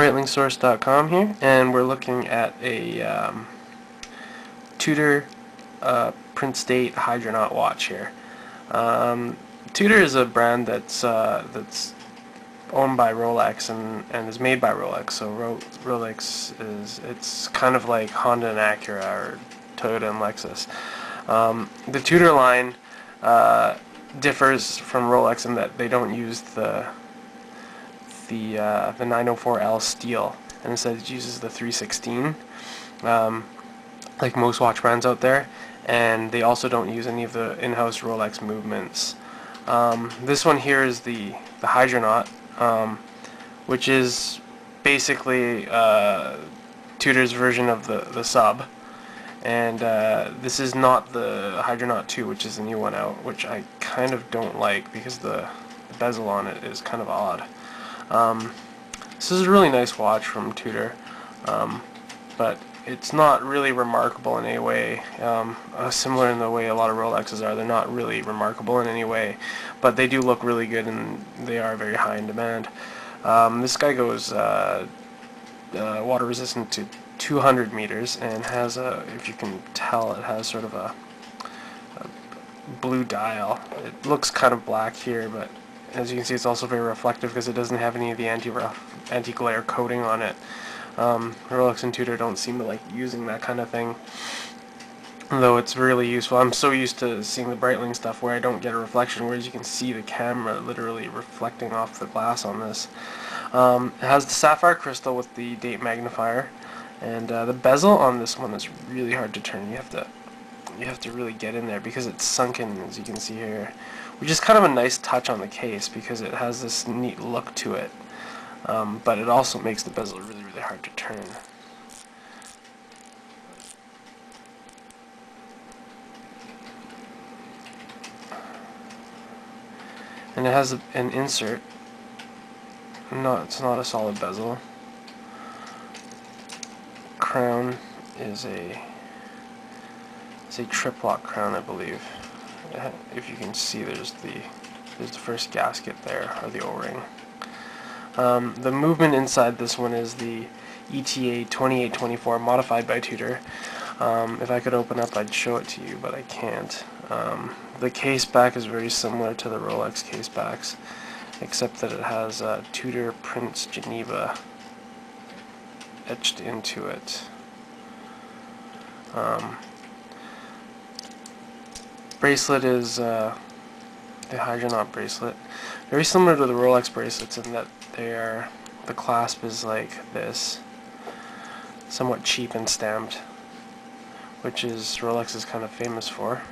BreitlinkSource.com here, and we're looking at a Tudor print state Hydronaut watch here. Tudor is a brand that's owned by Rolex and is made by Rolex. So Rolex it's kind of like Honda and Acura or Toyota and Lexus. The Tudor line differs from Rolex in that they don't use the 904L steel, and instead it uses the 316, like most watch brands out there, and they also don't use any of the in-house Rolex movements. This one here is the Hydronaut, which is basically Tudor's version of the sub, and this is not the Hydronaut 2, which is the new one out, which I kind of don't like because the bezel on it is kind of odd. This is a really nice watch from Tudor, but it's not really remarkable in any way. Similar in the way a lot of Rolexes are, they're not really remarkable in any way, but they do look really good and they are very high in demand. This guy goes water resistant to 200 meters and has if you can tell, it has sort of a blue dial. It looks kind of black here, but as you can see, it's also very reflective because it doesn't have any of the anti-glare coating on it. Rolex and Tudor don't seem to like using that kind of thing, though it's really useful. I'm so used to seeing the Breitling stuff where I don't get a reflection, whereas you can see the camera literally reflecting off the glass on this. It has the sapphire crystal with the date magnifier, and the bezel on this one is really hard to turn. You have to really get in there because it's sunken, as you can see here, which is kind of a nice touch on the case because it has this neat look to it, but it also makes the bezel really, really hard to turn. And it has an insert. No, it's not a solid bezel. Crown is a triplock crown, I believe. If you can see, there's the first gasket there, or the O-ring. The movement inside this one is the ETA 2824 modified by Tudor. If I could open up, I'd show it to you, but I can't. The case back is very similar to the Rolex case backs, except that it has Tudor Prince Geneva etched into it. Bracelet is the Hydronaut bracelet. Very similar to the Rolex bracelets in that the clasp is like this, somewhat cheap and stamped, which is Rolex is kind of famous for.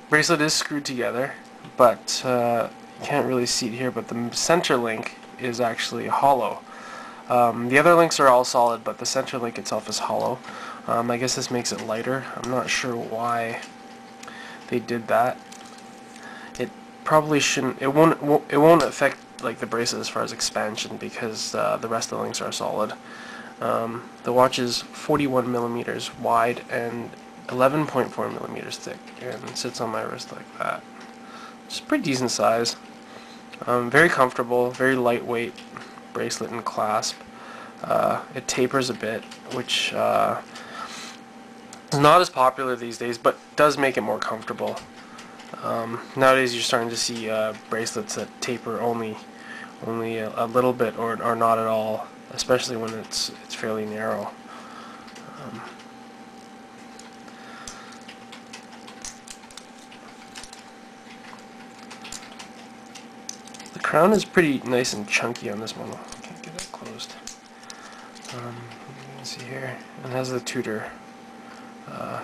Bracelet is screwed together, but you can't really see it here, but the center link is actually hollow. The other links are all solid, but the center link itself is hollow. I guess this makes it lighter. I'm not sure why they did that. It probably shouldn't. It won't affect like the bracelet as far as expansion because the rest of the links are solid. The watch is 41 millimeters wide and 11.4 millimeters thick, and sits on my wrist like that. It's a pretty decent size. Very comfortable, very lightweight bracelet and clasp. It tapers a bit, which is not as popular these days, but does make it more comfortable. Nowadays, you're starting to see bracelets that taper only a little bit, or not at all, especially when it's fairly narrow. The crown is pretty nice and chunky on this one. I can't get it closed. You can see here, it has the Tudor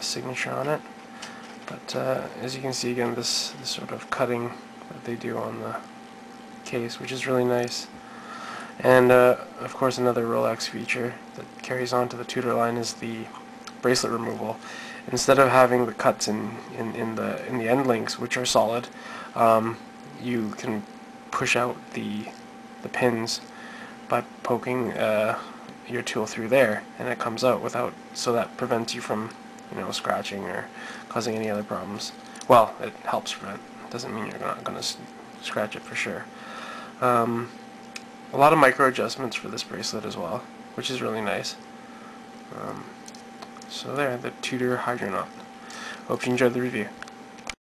signature on it. But as you can see again, this sort of cutting that they do on the case, which is really nice. And of course, another Rolex feature that carries on to the Tudor line is the bracelet removal. Instead of having the cuts in the end links, which are solid, you can push out the pins by poking your tool through there, and it comes out without. So that prevents you from scratching or causing any other problems. Well, it helps prevent. It doesn't mean you're not going to scratch it for sure. A lot of micro adjustments for this bracelet as well, which is really nice. So there, the Tudor Hydronaut. Hope you enjoyed the review.